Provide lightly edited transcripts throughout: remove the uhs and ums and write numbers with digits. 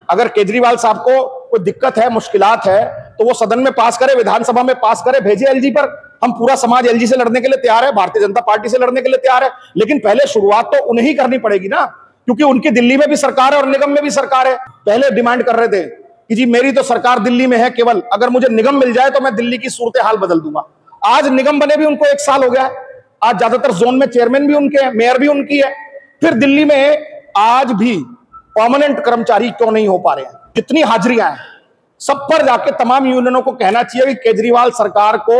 अगर केजरीवाल साहब को कोई दिक्कत है, मुश्किलात है, तो वो सदन में पास करे, विधानसभा में पास करे, भेजे एलजी पर। हम पूरा समाज एलजी से लड़ने के लिए तैयार है, भारतीय जनता पार्टी से लड़ने के लिए तैयार है, लेकिन पहले शुरुआत तो उन्हें ही करनी पड़ेगी ना, क्योंकि उनकी दिल्ली में भी सरकार है और निगम में भी सरकार है। पहले डिमांड कर रहे थे कि जी मेरी तो सरकार दिल्ली में है, केवल अगर मुझे निगम मिल जाए तो मैं दिल्ली की सूरत हाल बदल दूंगा। आज निगम बने भी उनको 1 साल हो गया है। आज ज्यादातर जोन में चेयरमैन भी उनके हैं, मेयर भी उनकी है। फिर दिल्ली में आज भी परमानेंट कर्मचारी क्यों नहीं हो पा रहे हैं? जितनी हाजिरियां हैं, सब पर जाके तमाम यूनियनों को कहना चाहिए कि केजरीवाल सरकार को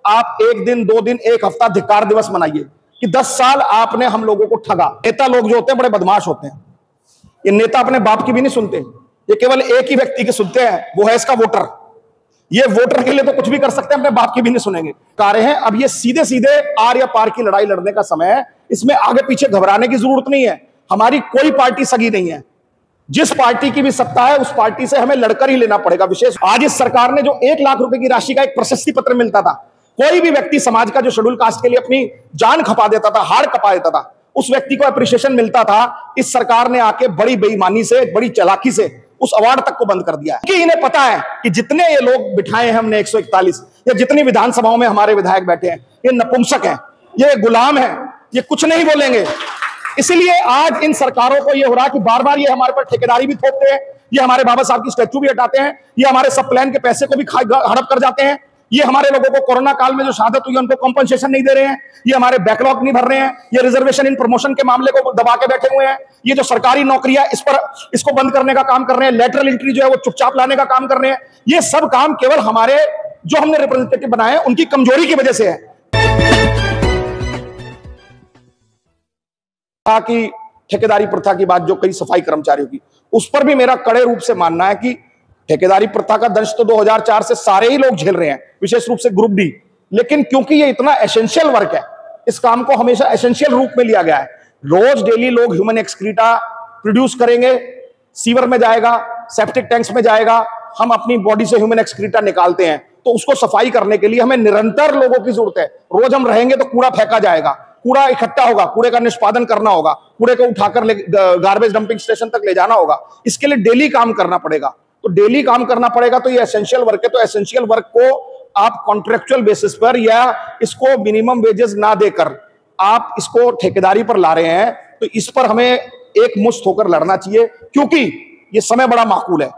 आप 1 दिन 2 दिन 1 हफ्ता धिक्कार दिवस मनाइए कि 10 साल आपने हम लोगों को ठगा। नेता लोग जो होते हैं बड़े बदमाश होते हैं। ये नेता अपने बाप की भी नहीं सुनते, ये केवल एक ही व्यक्ति की सुनते हैं, वो है इसका वोटर। ये वोटर के लिए तो कुछ भी कर सकते हैं, अपने बाप की भी नहीं सुनेंगे। कार्य है अब ये सीधे सीधे आर या पार की लड़ाई लड़ने का समय है। इसमें आगे पीछे घबराने की जरूरत नहीं है। हमारी कोई पार्टी सगी नहीं है। जिस पार्टी की भी सत्ता है उस पार्टी से हमें लड़कर ही लेना पड़ेगा। विशेष आज इस सरकार ने जो 1 लाख रुपए की राशि का एक प्रशस्ति पत्र मिलता था, कोई भी व्यक्ति समाज का जो शेड्यूल कास्ट के लिए अपनी जान खपा देता था, हाड़ कपा देता था, उस व्यक्ति को अप्रिसिएशन मिलता था। इस सरकार ने आके बड़ी बेईमानी से, बड़ी चालाकी से उस अवार्ड तक को बंद कर दिया है। कि इन्हें पता है कि जितने ये लोग बिठाए हैं हमने 141 या जितनी विधानसभाओं में हमारे विधायक बैठे हैं, ये नपुंसक हैं, ये गुलाम हैं, ये कुछ नहीं बोलेंगे। इसीलिए आज इन सरकारों को ये हो रहा है कि बार बार ये हमारे पर ठेकेदारी भी थोपते हैं, ये हमारे बाबा साहब की स्टैचू भी हटाते हैं, ये हमारे सब प्लान के पैसे को भी हड़प कर जाते हैं, ये हमारे लोगों को कोरोना काल में जो शहादत हुई उनको कंपनसेशन नहीं दे रहे हैं, ये हमारे बैकलॉग नहीं भर रहे हैं, ये रिजर्वेशन इन प्रमोशन के मामले को दबा के बैठे हुए हैं, ये जो सरकारी नौकरियां इसको बंद करने का काम कर रहे हैं, लेटरल एंट्री जो है वो चुपचाप लाने का काम कर रहे हैं। ये सब काम केवल हमारे जो हमने रिप्रेजेंटेटिव बनाए हैं उनकी कमजोरी की वजह से है। कि ठेकेदारी प्रथा की बात जो कई सफाई कर्मचारियों की, उस पर भी मेरा कड़े रूप से मानना है कि ठेकेदारी प्रथा का दंश तो 2004 से सारे ही लोग झेल रहे हैं, विशेष रूप से ग्रुप डी। लेकिन क्योंकि ये इतना एसेंशियल वर्क है, इस काम को हमेशा एसेंशियल रूप में लिया गया है। रोज डेली लोग ह्यूमन एक्सक्रीटा प्रोड्यूस करेंगे, सीवर में जाएगा, सेप्टिक टैंक्स में जाएगा, हम अपनी बॉडी से ह्यूमन एक्सक्रीटा निकालते हैं, तो उसको सफाई करने के लिए हमें निरंतर लोगों की जरूरत है। रोज हम रहेंगे तो कूड़ा फेंका जाएगा, कूड़ा इकट्ठा होगा, कूड़े का निष्पादन करना होगा, कूड़े को उठाकर गार्बेज डंपिंग स्टेशन तक ले जाना होगा। इसके लिए डेली काम करना पड़ेगा। तो डेली काम करना पड़ेगा, तो ये एसेंशियल वर्क है। तो एसेंशियल वर्क को आप कॉन्ट्रेक्चुअल बेसिस पर या इसको मिनिमम वेजेस ना देकर आप इसको ठेकेदारी पर ला रहे हैं, तो इस पर हमें एक मुश्त होकर लड़ना चाहिए, क्योंकि ये समय बड़ा माकूल है।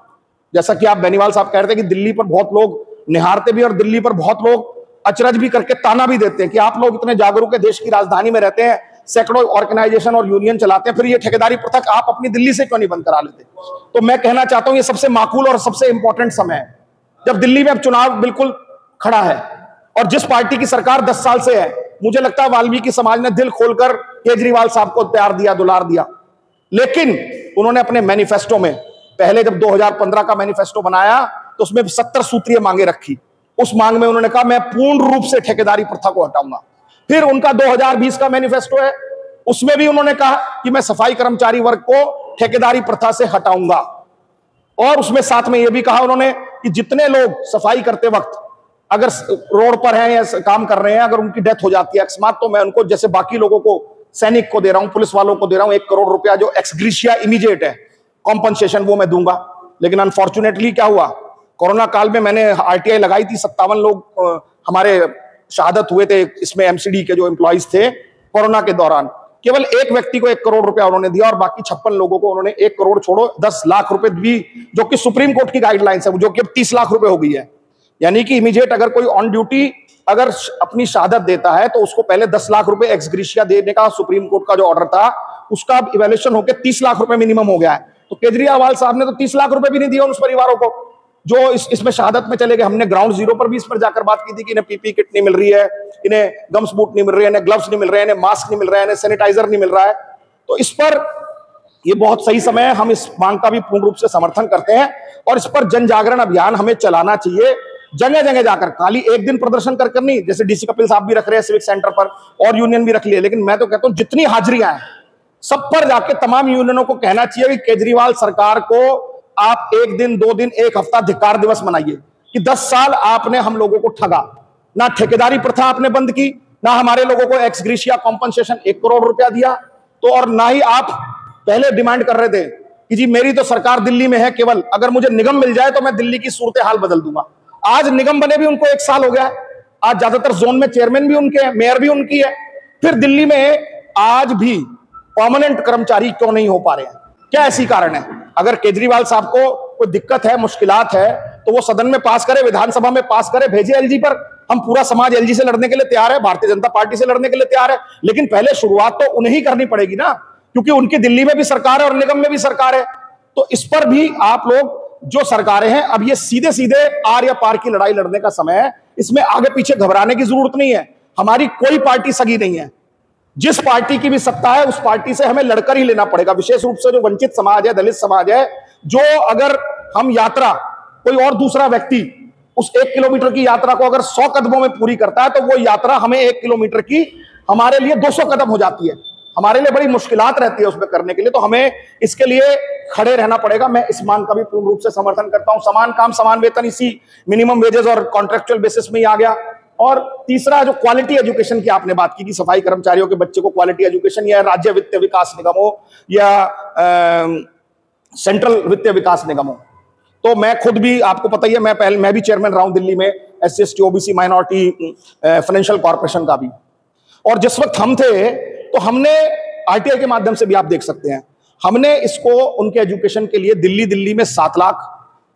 जैसा कि आप बेनीवाल साहब कह रहे थे कि दिल्ली पर बहुत लोग निहारते भी और दिल्ली पर बहुत लोग अचरज भी करके ताना भी देते हैं कि आप लोग इतने जागरूक है, देश की राजधानी में रहते हैं, सैकड़ों ऑर्गेनाइजेशन और यूनियन चलाते हैं, फिर ये ठेकेदारी प्रथा आप अपनी दिल्ली से क्यों नहीं बंद करा लेते? तो मैं कहना चाहता हूं ये सबसे माकूल और सबसे इंपॉर्टेंट समय है, जब दिल्ली में अब चुनाव बिल्कुल खड़ा है और जिस पार्टी की सरकार 10 साल से है, मुझे लगता है वाल्मीकि समाज ने दिल खोलकर केजरीवाल साहब को प्यार दिया, दुलार दिया। लेकिन उन्होंने अपने मैनिफेस्टो में, पहले जब 2015 का मैनिफेस्टो बनाया तो उसमें 70 सूत्रीय मांगे रखी। उस मांग में उन्होंने कहा मैं पूर्ण रूप से ठेकेदारी प्रथा को हटाऊंगा। फिर उनका 2020 का मैनिफेस्टो है, उसमें भी उन्होंने कहा कि मैं सफाई कर्मचारी वर्ग को ठेकेदारी प्रथा से हटाऊंगा। और उसमें साथ में यह भी कहा उन्होंने कि जितने लोग सफाई करते वक्त अगर रोड पर हैं या काम कर रहे हैं, अगर उनकी डेथ हो जाती है अकस्मात, तो मैं उनको जैसे बाकी लोगों को, सैनिक को दे रहा हूं, पुलिस वालों को दे रहा हूं 1 करोड़ रुपया जो एक्सग्रीशिया इमीडिएट है, कॉम्पनसेशन, वो मैं दूंगा। लेकिन अनफॉर्चुनेटली क्या हुआ, कोरोना काल में मैंने आरटीआई लगाई थी, 57 लोग हमारे शहादत हुए थे इसमें, एमसीडी के जो एम्प्लॉइज थे कोरोना के दौरान। केवल एक व्यक्ति को 1 करोड़ रुपया उन्होंने दिया और बाकी 56 लोगों को उन्होंने 1 करोड़ छोड़ो 10 लाख रुपए भी, जो कि सुप्रीम कोर्ट की गाइडलाइंस है, जो कि अब 30 लाख रुपए हो गई है। यानी कि इमीडिएट अगर कोई ऑन ड्यूटी अगर अपनी शहादत देता है तो उसको पहले 10 लाख रुपए एक्सग्रीशिया देने का सुप्रीम कोर्ट का जो ऑर्डर था, उसका अब इवैल्यूएशन होकर 30 लाख रुपए मिनिमम हो गया है। तो केजरीवाल साहब ने तो 30 लाख रुपए भी नहीं दिए उन परिवारों को जो इसमें शहादत में चले गए। हमने ग्राउंड जीरो पर भी इस पर जाकर बात की थी कि इन्हें पीपी किट नहीं मिल रही है, इन्हें गम्स बूट नहीं मिल रही है, इन्हें ग्लव्स नहीं मिल रहे हैं, इन्हें मास्क नहीं मिल रहा है, इन्हें सैनिटाइजर नहीं मिल रहा है। तो इस पर ये बहुत सही समय है, हम इस मांग का भी पूर्ण रूप से समर्थन करते हैं और इस पर जन जागरण अभियान हमें चलाना चाहिए, जगह जगह जाकर। खाली एक दिन प्रदर्शन कर नहीं, जैसे डीसी कपिल साहब भी रख रहे हैं सिविक सेंटर पर और यूनियन भी रख लिए, लेकिन मैं तो कहता हूं जितनी हाजिरियां हैं सब पर जाके तमाम यूनियनों को कहना चाहिए कि केजरीवाल सरकार को आप 1 दिन 2 दिन 1 हफ्ता धिक्कार दिवस मनाइए कि 10 साल आपने हम लोगों को ठगा। ना ठेकेदारी प्रथा आपने बंद की, ना हमारे लोगों को एक्सग्रीशिया कॉम्पनसेशन 1 करोड़ रुपया दिया, तो और ना ही आप पहले डिमांड कर रहे थे कि जी मेरी तो सरकार दिल्ली में है, केवल अगर मुझे निगम मिल जाए तो मैं दिल्ली की सूरत हाल बदल दूंगा। आज निगम बने भी उनको 1 साल हो गया है, आज ज्यादातर जोन में चेयरमैन भी उनके हैं, मेयर भी उनकी है। फिर दिल्ली में आज भी परमानेंट कर्मचारी क्यों नहीं हो पा रहे हैं? क्या ऐसी कारण है? अगर केजरीवाल साहब को कोई दिक्कत है, मुश्किलात है, तो वो सदन में पास करे, विधानसभा में पास करे, भेजे एलजी पर। हम पूरा समाज एलजी से लड़ने के लिए तैयार है, भारतीय जनता पार्टी से लड़ने के लिए तैयार है, लेकिन पहले शुरुआत तो उन्हें ही करनी पड़ेगी ना, क्योंकि उनकी दिल्ली में भी सरकार है और निगम में भी सरकार है। तो इस पर भी आप लोग जो सरकारें हैं, अब ये सीधे सीधे आर या पार की लड़ाई लड़ने का समय है। इसमें आगे पीछे घबराने की जरूरत नहीं है। हमारी कोई पार्टी सगी नहीं है। जिस पार्टी की भी सत्ता है उस पार्टी से हमें लड़कर ही लेना पड़ेगा। विशेष रूप से जो वंचित समाज है, दलित समाज है, जो अगर हम यात्रा, कोई और दूसरा व्यक्ति उस 1 किलोमीटर की यात्रा को अगर 100 कदमों में पूरी करता है, तो वो यात्रा हमें 1 किलोमीटर की हमारे लिए 200 कदम हो जाती है। हमारे लिए बड़ी मुश्किलात रहती है उसमें करने के लिए, तो हमें इसके लिए खड़े रहना पड़ेगा। मैं इस मांग का भी पूर्ण रूप से समर्थन करता हूं। समान काम समान वेतन, इसी मिनिमम वेजेस और कॉन्ट्रेक्चुअल बेसिस में ही आ गया। और तीसरा, जो क्वालिटी एजुकेशन की आपने बात की कि सफाई कर्मचारियों के बच्चे को क्वालिटी एजुकेशन, या राज्य वित्त विकास निगम हो या सेंट्रल वित्त विकास निगम हो, तो मैं खुद भी, आपको पता ही है, मैं भी चेयरमैन रहा हूं दिल्ली में SC ST OBC minority financial corporation का भी। और जिस वक्त हम थे तो हमने RTI के माध्यम से भी आप देख सकते हैं, हमने इसको उनके एजुकेशन के लिए दिल्ली में 7 लाख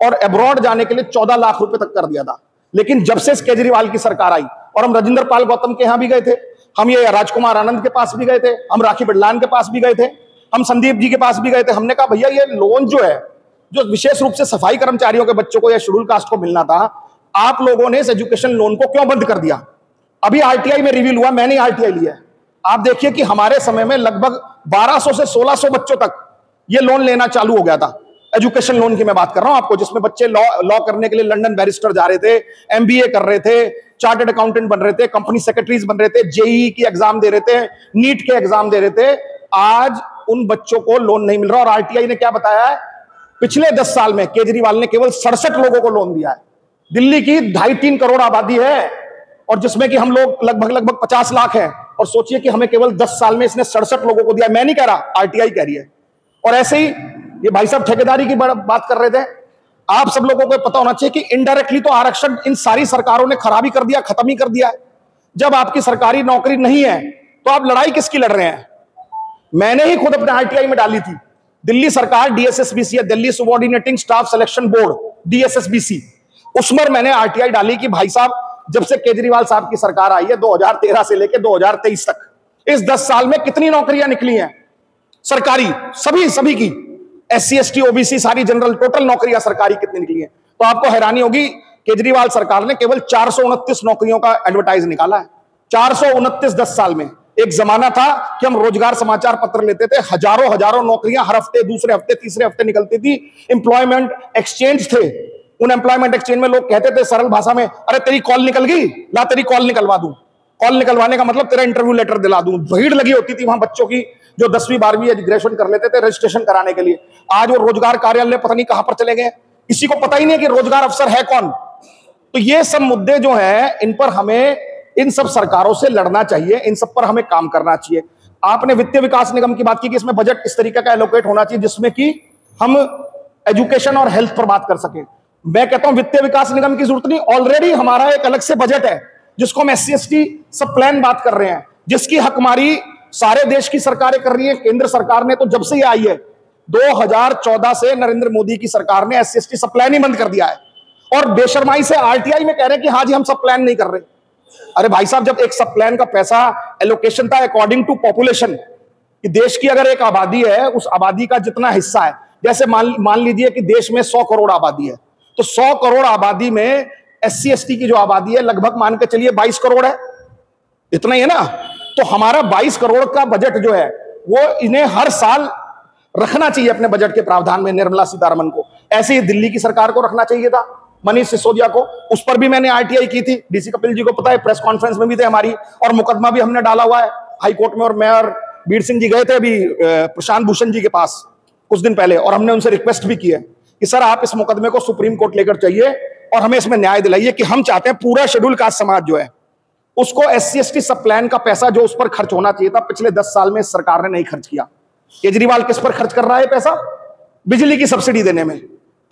और अब्रॉड जाने के लिए 14 लाख रुपए तक कर दिया था। लेकिन जब से इस केजरीवाल की सरकार आई, और हम राजेंद्र पाल गौतम के यहां भी गए थे, हम ये राजकुमार आनंद के पास भी गए थे, हम राखी बिड़लान के पास भी गए थे, हम संदीप जी के पास भी गए थे। हमने कहा भैया ये लोन जो है, जो विशेष रूप से सफाई कर्मचारियों के बच्चों को या शेड्यूल कास्ट को मिलना था, आप लोगों ने इस एजुकेशन लोन को क्यों बंद कर दिया? अभी RTI में रिवील हुआ, मैंने RTI लिया है। आप देखिए कि हमारे समय में लगभग 1200 से 1600 बच्चों तक ये लोन लेना चालू हो गया था। एजुकेशन लोन की मैं बात कर रहा हूं आपको, जिसमें बच्चे लॉ करने के लिए लंदन बैरिस्टर जा रहे थे, MBA कर रहे थे, चार्टर्ड अकाउंटेंट बन रहे थे, कंपनी सेक्रेटरीज बन रहे थे, JEE की एग्जाम दे रहे थे, नीट के एग्जाम दे रहे थे। आज उन बच्चों को लोन नहीं मिल रहा। और RTI ने क्या बताया है, पिछले 10 साल में केजरीवाल ने केवल 67 लोगों को लोन दिया है। दिल्ली की 2.5-3 करोड़ आबादी है, और जिसमें कि हम लोग लगभग 50 लाख हैं, और सोचिए कि हमें केवल 10 साल में इसने 67 लोगों को दिया। मैं नहीं कह रहा, RTI कह रही है। और ऐसे ही ये भाई साहब ठेकेदारी की बात कर रहे थे। आप सब लोगों को पता होना चाहिए कि इनडायरेक्टली तो आरक्षण इन सारी सरकारों ने खराब ही कर दिया, खत्म ही कर दिया है। जब आपकी सरकारी नौकरी नहीं है तो आप लड़ाई किसकी लड़ रहे हैं? मैंने ही खुद अपने RTI में डाली थी, दिल्ली सरकार DSSBC, Delhi subordinating staff selection board, DSSBC, उसमें मैंने RTI डाली कि भाई साहब, जब से केजरीवाल साहब की सरकार आई है 2013 से लेकर 2023 तक, इस 10 साल में कितनी नौकरियां निकली हैं सरकारी, सभी की, SC ST OBC सारी जनरल, टोटल नौकरियां सरकारी कितनी निकली हैं? तो आपको हैरानी होगी, केजरीवाल सरकार ने केवल 429 नौकरियों का एडवर्टाइज निकाला है। 429 10 साल में। एक जमाना था कि हम रोजगार समाचार पत्र लेते थे, हजारों नौकरियां हर हफ्ते, दूसरे हफ्ते, तीसरे हफ्ते निकलती थी। एम्प्लॉयमेंट एक्सचेंज थे, उन एम्प्लॉयमेंट एक्सचेंज में लोग कहते थे सरल भाषा में, अरे तेरी कॉल निकल गई, ला तेरी कॉल निकलवा दूं। कॉल निकलवाने का मतलब तेरा इंटरव्यू लेटर दिला दूं। भीड़ लगी होती थी वहां बच्चों की, जो 10वीं 12वीं या ग्रेजुएशन कर लेते थे रजिस्ट्रेशन कराने के लिए। आज वो रोजगार कार्यालय पता नहीं कहां पर चले गए, किसी को पता ही नहीं कि रोजगार अफसर है कौन। तो ये सब मुद्दे जो हैं, इन पर हमें इन सब सरकारों से लड़ना चाहिए, इन सब पर हमें काम करना चाहिए। आपने वित्तीय विकास निगम की बात की कि इसमें बजट इस तरीके का एलोकेट होना चाहिए जिसमें कि हम एजुकेशन और हेल्थ पर बात कर सकें। मैं कहता हूं वित्तीय विकास निगम की जरूरत नहीं, ऑलरेडी हमारा एक अलग से बजट है जिसको हम SC ST सब प्लान बात कर रहे हैं, जिसकी हकमारी सारे देश की सरकारें कर रही है। केंद्र सरकार ने तो जब से ये आई है 2014 से नरेंद्र मोदी की सरकार ने SC ST सब प्लान ही बंद कर दिया है, और बेशर्माई से RTI में कह रहे हैं कि हाँ जी हम सब प्लान नहीं कर रहे। अरे भाई साहब, जब एक सब प्लान का पैसा एलोकेशन था अकॉर्डिंग टू पॉपुलेशन, कि देश की अगर एक आबादी है, उस आबादी का जितना हिस्सा है, जैसे मान लीजिए कि देश में 100 करोड़ आबादी है, तो 100 करोड़ आबादी में SC ST की जो आबादी है लगभग मान के चलिए 22 करोड़ है, इतना ही है ना। तो हमारा 22 करोड़ का बजट जो है वो इन्हें हर साल रखना चाहिए अपने बजट के प्रावधान में, निर्मला सीतारमन को। ऐसे ही दिल्ली की सरकार को रखना चाहिए था, मनीष सिसोदिया को। उस पर भी मैंने RTI की थी, DC कपिल जी को पता है, प्रेस कॉन्फ्रेंस में भी थे हमारी, और मुकदमा भी हमने डाला हुआ है हाई कोर्ट में। और मैं और बीर सिंह जी गए थे अभी प्रशांत भूषण जी के पास कुछ दिन पहले, और हमने उनसे रिक्वेस्ट भी की है कि सर आप इस मुकदमे को सुप्रीम कोर्ट लेकर चाहिए और हमें इसमें न्याय दिलाइए, कि हम चाहते हैं पूरा शेड्यूल कास्ट समाज जो है उसको SC ST सब प्लान का पैसा जो उस पर खर्च होना चाहिए था, पिछले 10 साल में सरकार ने नहीं खर्च किया। केजरीवाल किस पर खर्च कर रहा है पैसा? बिजली की सब्सिडी देने में,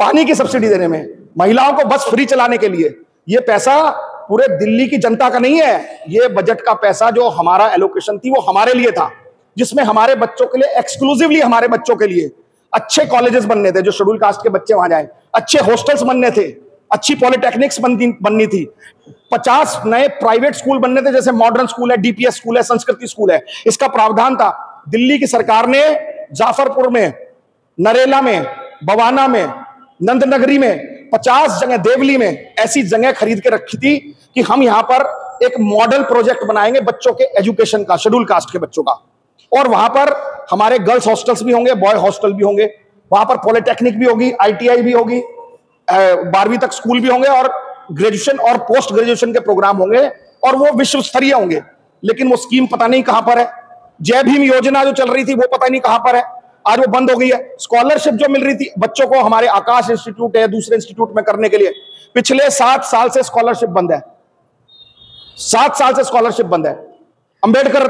पानी की सब्सिडी देने में, महिलाओं को बस फ्री चलाने के लिए। ये पैसा पूरे दिल्ली की जनता का नहीं है, ये बजट का पैसा जो हमारा एलोकेशन थी वो हमारे लिए था, जिसमें हमारे बच्चों के लिए, एक्सक्लूसिवली हमारे बच्चों के लिए अच्छे कॉलेजेस बनने थे, जो शेड्यूल कास्ट के बच्चे वहां जाए, अच्छे हॉस्टल्स बनने थे, अच्छी पॉलिटेक्निक्स बननी थी, 50 नए प्राइवेट स्कूल बनने थे, जैसे मॉडर्न स्कूल है, डीपीएस स्कूल है, संस्कृति स्कूल है। इसका प्रावधान था। दिल्ली की सरकार ने जाफरपुर में, नरेला में, बवाना में, नंदनगरी में, 50 जगह, देवली में ऐसी जगह खरीद के रखी थी कि हम यहां पर एक मॉडल प्रोजेक्ट बनाएंगे बच्चों के एजुकेशन का, शेड्यूल कास्ट के बच्चों का। और वहां पर हमारे गर्ल्स हॉस्टल्स भी होंगे, बॉय हॉस्टल भी होंगे, वहां पर पॉलिटेक्निक भी होगी, आईटीआई भी होगी, 12वीं तक स्कूल भी होंगे, और ग्रेजुएशन और पोस्ट ग्रेजुएशन के प्रोग्राम होंगे, और वो विश्व स्तरीय होंगे। लेकिन वो स्कीम पता नहीं कहां पर है। जय भीम योजना जो चल रही थी वो पता नहीं कहां पर है, आज वो बंद हो गई है। स्कॉलरशिप जो मिल रही थी बच्चों को, हमारे आकाश इंस्टीट्यूट है, दूसरे इंस्टीट्यूट में करने के लिए, पिछले 7 साल से स्कॉलरशिप बंद है। 7 साल से स्कॉलरशिप बंद है। अंबेडकर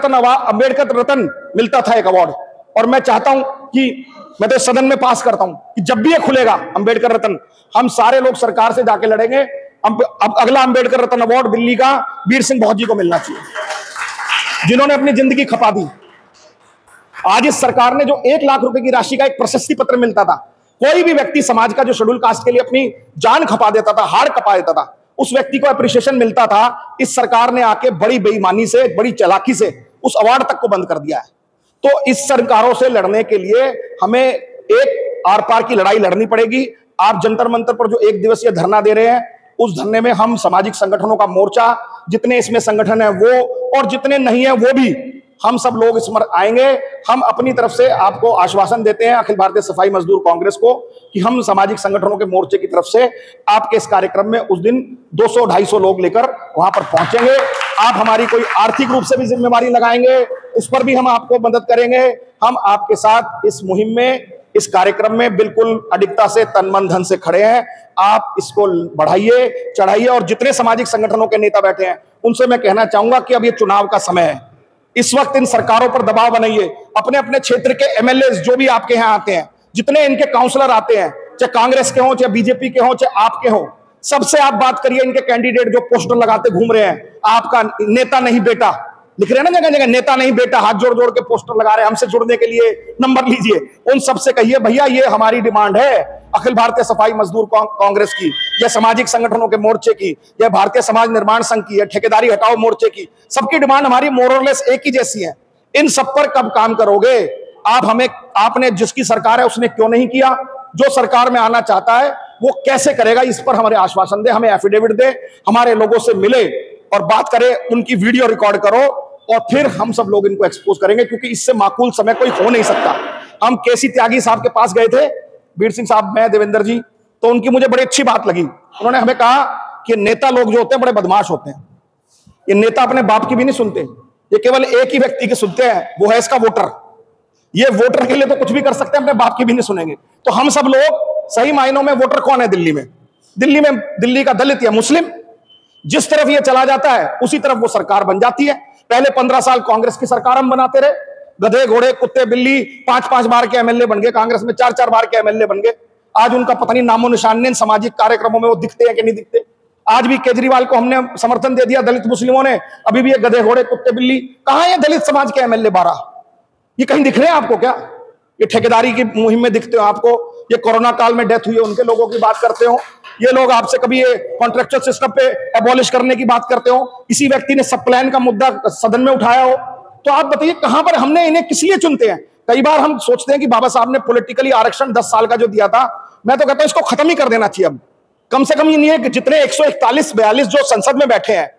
रत्न मिलता था एक अवार्ड, और मैं चाहता हूं कि मैं तो सदन में पास करता हूं कि जब भी ये खुलेगा अंबेडकर रत्न, हम सारे लोग सरकार से जाके लड़ेंगे। अब अगला अंबेडकर रत्न अवार्ड दिल्ली का वीर सिंह बहुत जी को मिलना चाहिए, जिन्होंने अपनी जिंदगी खपा दी। आज इस सरकार ने जो 1 लाख रुपए की राशि का एक प्रशस्ति पत्र मिलता था, कोई भी व्यक्ति समाज का जो शेड्यूल कास्ट के लिए अपनी जान खपा देता था, हाड़ कपा देता था, उस व्यक्ति को अप्रिसिएशन मिलता था। इस सरकार ने आके बड़ी बेईमानी से, बड़ी चालाकी से उस अवार्ड तक को बंद कर दिया है। तो इस सरकारों से लड़ने के लिए हमें एक आर पार की लड़ाई लड़नी पड़ेगी। आप जंतर मंतर पर जो 1 दिवसीय धरना दे रहे हैं, उस धरने में हम सामाजिक संगठनों का मोर्चा, जितने इसमें संगठन है वो, और जितने नहीं है वो भी, हम सब लोग इसमें आएंगे। हम अपनी तरफ से आपको आश्वासन देते हैं, अखिल भारतीय सफाई मजदूर कांग्रेस को, कि हम सामाजिक संगठनों के मोर्चे की तरफ से आपके इस कार्यक्रम में उस दिन 200-250 लोग लेकर वहां पर पहुंचेंगे। आप हमारी कोई आर्थिक रूप से भी जिम्मेवारी लगाएंगे, उस पर भी हम आपको मदद करेंगे। हम आपके साथ इस मुहिम में, इस कार्यक्रम में बिल्कुल अडिगता से, तन मन धन से खड़े हैं। आप इसको बढ़ाइए, चढ़ाइए। और जितने सामाजिक संगठनों के नेता बैठे हैं उनसे मैं कहना चाहूंगा कि अब ये चुनाव का समय है। इस वक्त इन सरकारों पर दबाव बनाइए। अपने अपने क्षेत्र के एमएलए जो भी आपके यहाँ आते हैं, जितने इनके काउंसलर आते हैं, चाहे कांग्रेस के हों, चाहे बीजेपी के हों, चाहे आपके हों, सबसे आप बात करिए। इनके कैंडिडेट जो पोस्टर लगाते घूम रहे हैं, आपका नेता नहीं बेटा लिख रहे हैं ना जगह जगह, नेता नहीं बेटा, हाथ जोड़ जोड़ के पोस्टर लगा रहे हैं, हमसे जुड़ने के लिए नंबर लीजिए। उन सबसे कहिए भैया ये हमारी डिमांड है, अखिल भारतीय सफाई मजदूर कांग्रेस की, या सामाजिक संगठनों के मोर्चे की, या भारतीय समाज निर्माण संघ की, या ठेकेदारी हटाओ मोर्चे की, सबकी डिमांड हमारी मोरलेस एक ही जैसी है। इन सब पर कब काम करोगे आप? हमें, आपने जिसकी सरकार है उसने क्यों नहीं किया? जो सरकार में आना चाहता है वो कैसे करेगा? इस पर हमारे आश्वासन दे, हमें एफिडेविट दे, हमारे लोगों से मिले और बात करें, उनकी वीडियो रिकॉर्ड करो, और फिर हम सब लोग इनको एक्सपोज करेंगे, क्योंकि इससे माकूल समय कोई हो नहीं सकता। हम केसी त्यागी साहब के पास गए थे, वीर सिंह साहब, मैं, देवेंद्र जी, तो उनकी मुझे बड़ी अच्छी बात लगी। उन्होंने हमें कहा कि नेता लोग जो होते हैं बड़े बदमाश होते हैं। ये नेता अपने बाप की भी नहीं सुनते, ये केवल एक ही व्यक्ति की सुनते हैं, वो है इसका वोटर। ये वोटर के लिए तो कुछ भी कर सकते हैं, अपने बाप की भी नहीं सुनेंगे। तो हम सब लोग सही मायनों में वोटर कौन है दिल्ली में? दिल्ली का दलित या मुस्लिम। जिस तरफ ये चला जाता है उसी तरफ वो सरकार बन जाती है। पहले 15 साल कांग्रेस की सरकार हम बनाते रहे, गधे घोड़े कुत्ते बिल्ली 5-5 बार के एमएलए बन गए, कांग्रेस में 4-4 बार के एमएलए बन गए। आज उनका पता नहीं नामो निशान नहीं, सामाजिक कार्यक्रमों में वो दिखते हैं कि नहीं दिखते। आज भी केजरीवाल को हमने समर्थन दे दिया, दलित मुस्लिमों ने, अभी भी ये गधे घोड़े कुत्ते बिल्ली। कहां है दलित समाज के एमएलए 12? ये कहीं दिख रहे हैं आपको क्या? ये ठेकेदारी की मुहिम में दिखते हो आपको? ये कोरोना काल में डेथ हुई है उनके लोगों की बात करते हो? ये लोग आपसे कभी ये कॉन्ट्रेक्चुअल सिस्टम पे एबॉलिश करने की बात करते हो? किसी व्यक्ति ने सब प्लान का मुद्दा सदन में उठाया हो? तो आप बताइए कहां पर हमने इन्हें किस लिए चुनते हैं? कई बार हम सोचते हैं कि बाबा साहब ने पॉलिटिकली आरक्षण 10 साल का जो दिया था, मैं तो कहता हूं इसको खत्म ही कर देना चाहिए। अब कम से कम ये नहीं है कि जितने 141-42 जो संसद में बैठे हैं,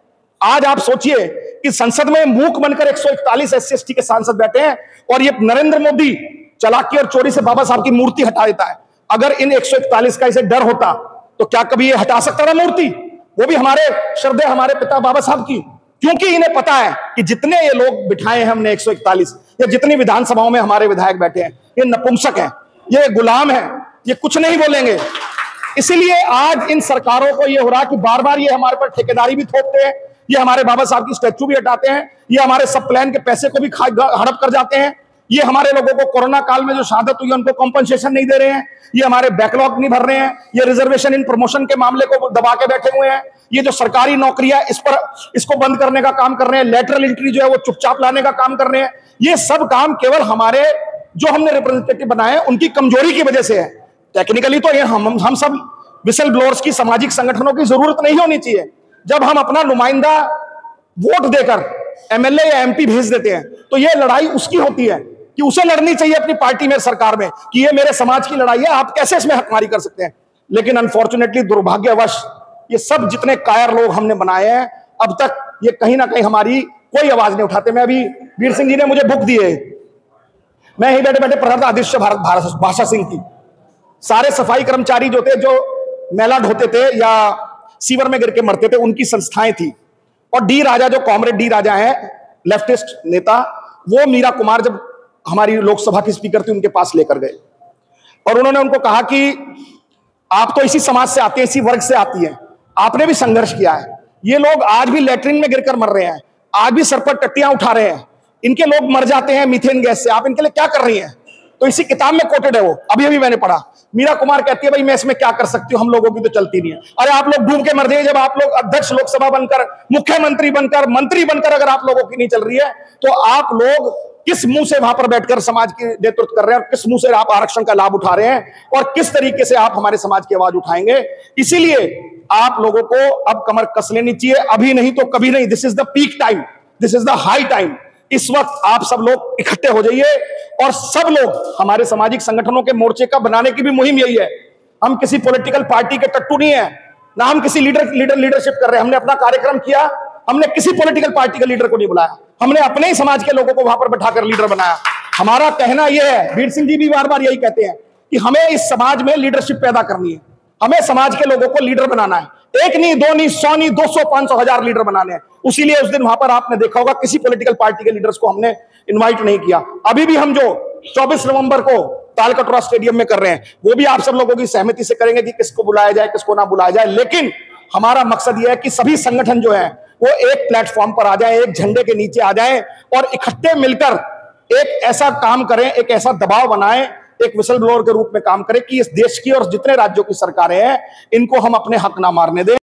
आज आप सोचिए कि संसद में मूक बनकर 141 SC/ST के सांसद बैठे हैं, और ये नरेंद्र मोदी चालाकी और चोरी से बाबा साहब की मूर्ति हटा देता है। अगर इन 141 का इसे डर होता तो क्या कभी ये हटा सकता था मूर्ति? वो भी हमारे श्रद्धेय हमारे पिता बाबा साहब की। क्योंकि इन्हें पता है कि जितने ये लोग बिठाए हैं हमने 141, या जितनी विधानसभाओं में हमारे विधायक बैठे हैं, ये नपुंसक हैं, ये गुलाम हैं, ये कुछ नहीं बोलेंगे। इसीलिए आज इन सरकारों को ये हो रहा कि बार बार ये हमारे पर ठेकेदारी भी थोपते हैं, ये हमारे बाबा साहब की स्टैचू भी हटाते हैं, ये हमारे सब प्लान के पैसे को भी हड़प कर जाते हैं, ये हमारे लोगों को कोरोना काल में जो शहादत हुई उनको कॉम्पनसेशन नहीं दे रहे हैं, ये हमारे बैकलॉग नहीं भर रहे हैं, ये रिजर्वेशन इन प्रमोशन के मामले को दबा के बैठे हुए हैं, ये जो सरकारी नौकरियां इसको बंद करने का काम कर रहे हैं, लेटरल एंट्री जो है वो चुपचाप लाने का काम कर रहे हैं। ये सब काम केवल हमारे जो हमने रिप्रेजेंटेटिव बनाए उनकी कमजोरी की वजह से है। टेक्निकली तो ये हम सब विसल ब्लोअर्स की सामाजिक संगठनों की जरूरत नहीं होनी चाहिए। जब हम अपना नुमाइंदा वोट देकर एमएलए या एमपी भेज देते हैं तो ये लड़ाई उसकी होती है कि उसे लड़नी चाहिए अपनी पार्टी में, सरकार में, कि ये मेरे समाज की लड़ाई है, आप कैसे इसमें हकमारी कर सकते हैं। लेकिन अनफॉर्चुनेटली, दुर्भाग्यवश, ये सब जितने कायर लोग हमने बनाए हैं अब तक ये कहीं ना कहीं हमारी कोई आवाज नहीं उठाते। मैं अभी वीर सिंह जी ने मुझे बुक दी है, मैं यही बैठे बैठे पढ़ रहा था आदित्य भाषा सिंह की। सारे सफाई कर्मचारी जो थे, जो मैला ढोते थे या सीवर में गिर के मरते थे, उनकी संस्थाएं थी। और डी राजा, जो कॉमरेड डी राजा हैं, लेफ्टिस्ट नेता, वो मीरा कुमार जब हमारी लोकसभा की स्पीकर थी उनके पास लेकर गए और उन्होंने उनको कहा कि आप तो इसी समाज से आते हैं, इसी वर्ग से आती हैं, आपने भी संघर्ष किया है। ये लोग आज भी लेटरिन में गिरकर मर रहे हैं, आज भी सर पर टट्टियां उठा रहे हैं, इनके लोग मर जाते हैं मीथेन गैस से, आप इनके लिए क्या कर रही हैं? तो इसी किताब में कोटेड है वो, अभी अभी मैंने पढ़ा। मीरा कुमार कहती है भाई मैं इसमें क्या कर सकती हूँ, हम लोगों की तो चलती नहीं है। अरे आप लोग डूब के मर जाइए, जब आप लोग अध्यक्ष लोकसभा बनकर, मुख्यमंत्री बनकर, मंत्री बनकर अगर आप लोगों की नहीं चल रही है तो आप लोग किस मुंह से वहां पर बैठकर समाज की नेतृत्व कर रहे हैं और किस मुंह से आप आरक्षण का लाभ उठा रहे हैं और किस तरीके से आप हमारे समाज की आवाज उठाएंगे। इसीलिए आप लोगों को अब कमर कस लेनी चाहिए, अभी नहीं तो कभी नहीं। This is the peak time, this is the high time. इस वक्त आप सब लोग इकट्ठे हो जाइए और सब लोग, हमारे सामाजिक संगठनों के मोर्चे का बनाने की भी मुहिम यही है। हम किसी पॉलिटिकल पार्टी के टट्टू नहीं है, ना हम किसी लीडरशिप कर रहे हैं। हमने अपना कार्यक्रम किया, हमने किसी पॉलिटिकल पार्टी के लीडर को नहीं बुलाया, हमने अपने ही समाज के लोगों को वहां पर बैठाकर लीडर बनाया। हमारा कहना यह है, वीर सिंह जी भी बार बार यही कहते हैं कि हमें इस समाज में लीडरशिप पैदा करनी है, हमें समाज के लोगों को लीडर बनाना है। एक नहीं, दो नहीं, 100 नहीं, 200, 500, 1000 लीडर बनाने हैं। उसीलिए उस दिन वहां पर आपने देखा होगा किसी पॉलिटिकल पार्टी के लीडर्स को हमने इनवाइट नहीं किया। अभी भी हम जो 24 नवंबर को तालकटोरा स्टेडियम में कर रहे हैं वो भी आप सब लोगों की सहमति से करेंगे कि किसको बुलाया जाए, किसको ना बुलाया जाए। लेकिन हमारा मकसद यह है कि सभी संगठन जो है वो एक प्लेटफॉर्म पर आ जाए, एक झंडे के नीचे आ जाए और इकट्ठे मिलकर एक ऐसा काम करें, एक ऐसा दबाव बनाएं, एक विसल ब्लोअर के रूप में काम करें कि इस देश की और जितने राज्यों की सरकारें हैं इनको हम अपने हक ना मारने दें।